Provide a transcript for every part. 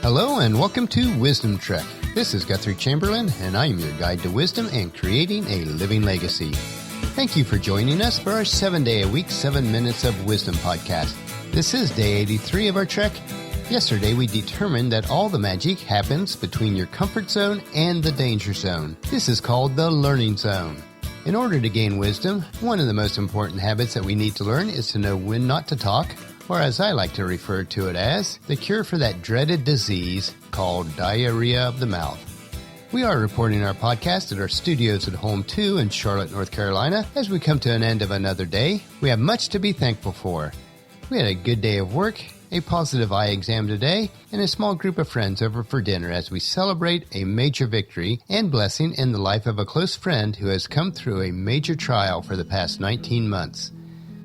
Hello and welcome to Wisdom Trek. This is Guthrie Chamberlain and I am your guide to wisdom and creating a living legacy. Thank you for joining us for our 7-day-a-week, 7 Minutes of Wisdom podcast. This is day 83 of our trek. Yesterday we determined that all the magic happens between your comfort zone and the danger zone. This is called the learning zone. In order to gain wisdom, one of the most important habits that we need to learn is to know when not to talk, or as I like to refer to it as, the cure for that dreaded disease called diarrhea of the mouth. We are recording our podcast at our studios at Home 2 in Charlotte, North Carolina. As we come to an end of another day, we have much to be thankful for. We had a good day of work, a positive eye exam today, and a small group of friends over for dinner as we celebrate a major victory and blessing in the life of a close friend who has come through a major trial for the past 19 months.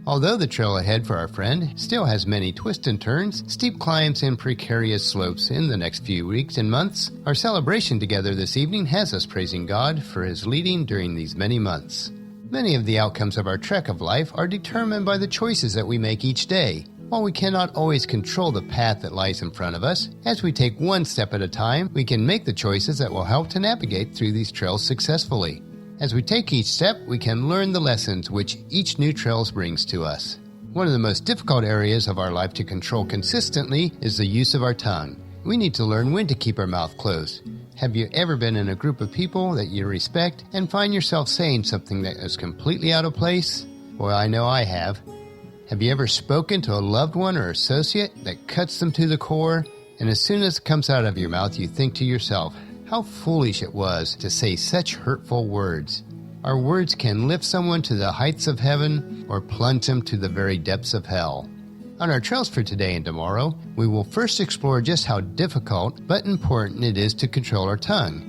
Although the trail ahead for our friend still has many twists and turns, steep climbs, and precarious slopes in the next few weeks and months, our celebration together this evening has us praising God for His leading during these many months. Many of the outcomes of our trek of life are determined by the choices that we make each day. While we cannot always control the path that lies in front of us, as we take one step at a time, we can make the choices that will help to navigate through these trails successfully. As we take each step, we can learn the lessons which each new trail brings to us. One of the most difficult areas of our life to control consistently is the use of our tongue. We need to learn when to keep our mouth closed. Have you ever been in a group of people that you respect and find yourself saying something that is completely out of place? Well, I know I have. Have you ever spoken to a loved one or associate that cuts them to the core, and as soon as it comes out of your mouth, you think to yourself, how foolish it was to say such hurtful words. Our words can lift someone to the heights of heaven or plunge them to the very depths of hell. On our trails for today and tomorrow, we will first explore just how difficult but important it is to control our tongue.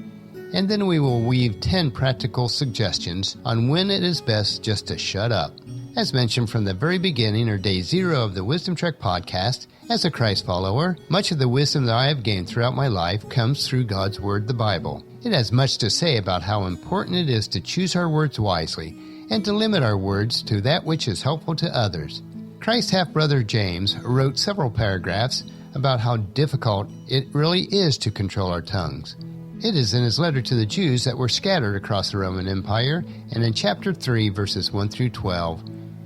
And then we will weave 10 practical suggestions on when it is best just to shut up. As mentioned from the very beginning or day 0 of the Wisdom Trek podcast, as a Christ follower, much of the wisdom that I have gained throughout my life comes through God's Word, the Bible. It has much to say about how important it is to choose our words wisely and to limit our words to that which is helpful to others. Christ's half-brother James wrote several paragraphs about how difficult it really is to control our tongues. It is in his letter to the Jews that were scattered across the Roman Empire, and in chapter 3, verses 1 through 12,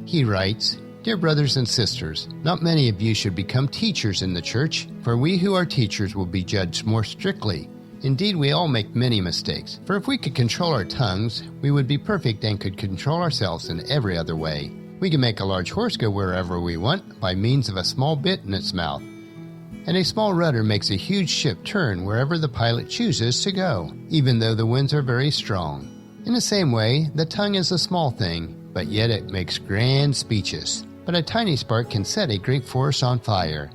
he writes, "Dear brothers and sisters, not many of you should become teachers in the church, for we who are teachers will be judged more strictly. Indeed, we all make many mistakes. For if we could control our tongues, we would be perfect and could control ourselves in every other way. We can make a large horse go wherever we want by means of a small bit in its mouth. And a small rudder makes a huge ship turn wherever the pilot chooses to go, even though the winds are very strong. In the same way, the tongue is a small thing, but yet it makes grand speeches. But a tiny spark can set a great forest on fire.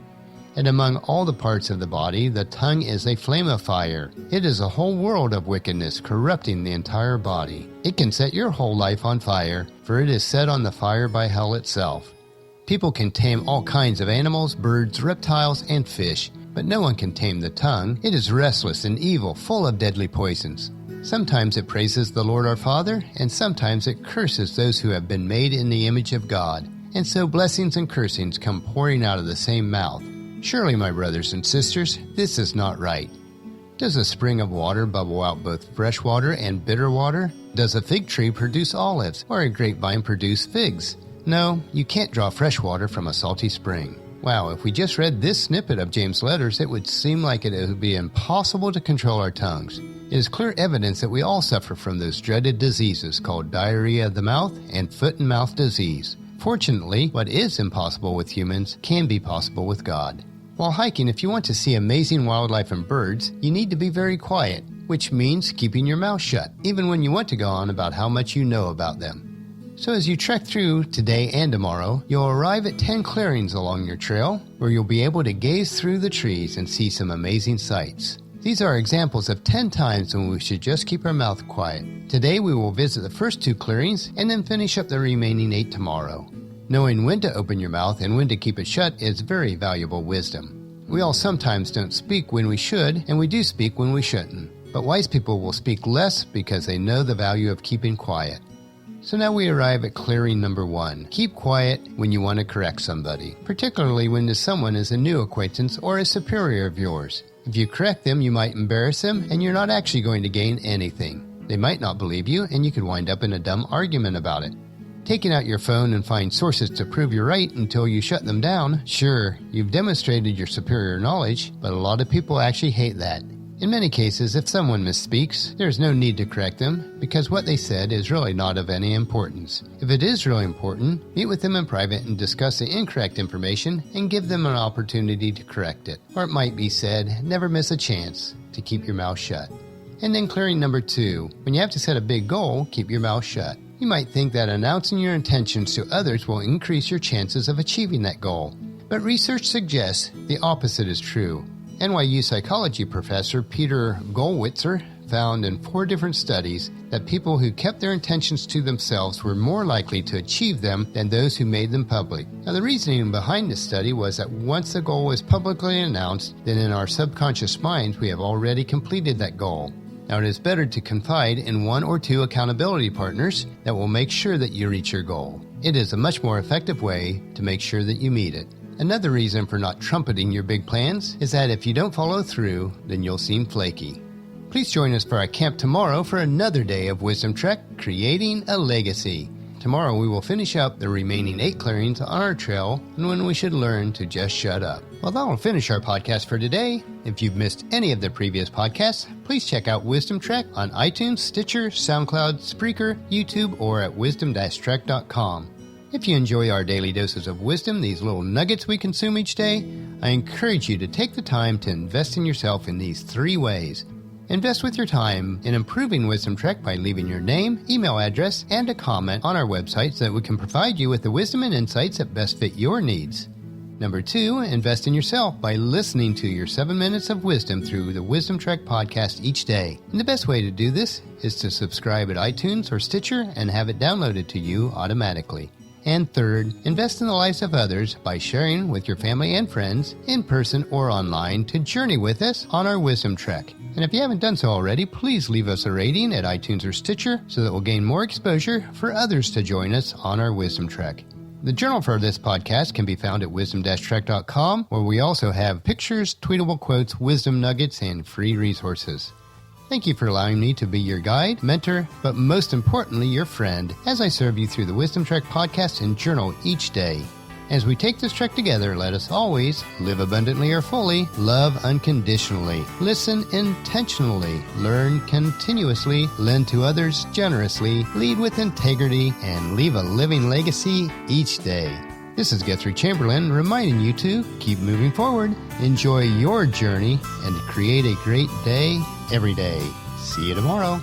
And among all the parts of the body, the tongue is a flame of fire. It is a whole world of wickedness corrupting the entire body. It can set your whole life on fire, for it is set on the fire by hell itself. People can tame all kinds of animals, birds, reptiles, and fish, but no one can tame the tongue. It is restless and evil, full of deadly poisons. Sometimes it praises the Lord our Father, and sometimes it curses those who have been made in the image of God. And so blessings and cursings come pouring out of the same mouth. Surely, my brothers and sisters, this is not right. Does a spring of water bubble out both fresh water and bitter water? Does a fig tree produce olives, or a grapevine produce figs? No, you can't draw fresh water from a salty spring. Wow, if we just read this snippet of James' letters, it would seem like it would be impossible to control our tongues. It is clear evidence that we all suffer from those dreaded diseases called diarrhea of the mouth and foot and mouth disease. Fortunately, what is impossible with humans can be possible with God. While hiking, if you want to see amazing wildlife and birds, you need to be very quiet, which means keeping your mouth shut, even when you want to go on about how much you know about them. So as you trek through today and tomorrow, you'll arrive at 10 clearings along your trail, where you'll be able to gaze through the trees and see some amazing sights. These are examples of 10 times when we should just keep our mouth quiet. Today we will visit the first 2 clearings and then finish up the remaining 8 tomorrow. Knowing when to open your mouth and when to keep it shut is very valuable wisdom. We all sometimes don't speak when we should, and we do speak when we shouldn't. But wise people will speak less because they know the value of keeping quiet. So now we arrive at clearing number 1. Keep quiet when you want to correct somebody, particularly when this someone is a new acquaintance or a superior of yours. If you correct them, you might embarrass them, and you're not actually going to gain anything. They might not believe you, and you could wind up in a dumb argument about it. Taking out your phone and find sources to prove you're right until you shut them down, sure, you've demonstrated your superior knowledge, but a lot of people actually hate that. In many cases, if someone misspeaks, there's no need to correct them because what they said is really not of any importance. If it is really important, meet with them in private and discuss the incorrect information and give them an opportunity to correct it. Or it might be said, never miss a chance to keep your mouth shut. And then clearing number 2, when you have to set a big goal, keep your mouth shut. You might think that announcing your intentions to others will increase your chances of achieving that goal. But research suggests the opposite is true. NYU psychology professor Peter Gollwitzer found in 4 different studies that people who kept their intentions to themselves were more likely to achieve them than those who made them public. Now, the reasoning behind this study was that once a goal is publicly announced, then in our subconscious minds we have already completed that goal. Now, it is better to confide in 1 or 2 accountability partners that will make sure that you reach your goal. It is a much more effective way to make sure that you meet it. Another reason for not trumpeting your big plans is that if you don't follow through, then you'll seem flaky. Please join us for our camp tomorrow for another day of Wisdom Trek, Creating a Legacy. Tomorrow we will finish up the remaining 8 clearings on our trail and when we should learn to just shut up. Well, that will finish our podcast for today. If you've missed any of the previous podcasts, please check out Wisdom Trek on iTunes, Stitcher, SoundCloud, Spreaker, YouTube, or at wisdom-trek.com. If you enjoy our daily doses of wisdom, these little nuggets we consume each day, I encourage you to take the time to invest in yourself in these 3 ways. Invest with your time in improving Wisdom Trek by leaving your name, email address, and a comment on our website so that we can provide you with the wisdom and insights that best fit your needs. Number 2, invest in yourself by listening to your 7 minutes of wisdom through the Wisdom Trek podcast each day. And the best way to do this is to subscribe at iTunes or Stitcher and have it downloaded to you automatically. And third, invest in the lives of others by sharing with your family and friends, in person or online, to journey with us on our Wisdom Trek. And if you haven't done so already, please leave us a rating at iTunes or Stitcher so that we'll gain more exposure for others to join us on our Wisdom Trek. The journal for this podcast can be found at wisdom-trek.com, where we also have pictures, tweetable quotes, wisdom nuggets, and free resources. Thank you for allowing me to be your guide, mentor, but most importantly, your friend, as I serve you through the Wisdom Trek podcast and journal each day. As we take this trek together, let us always live abundantly or fully, love unconditionally, listen intentionally, learn continuously, lend to others generously, lead with integrity, and leave a living legacy each day. This is Guthrie Chamberlain reminding you to keep moving forward, enjoy your journey, and create a great day every day. See you tomorrow.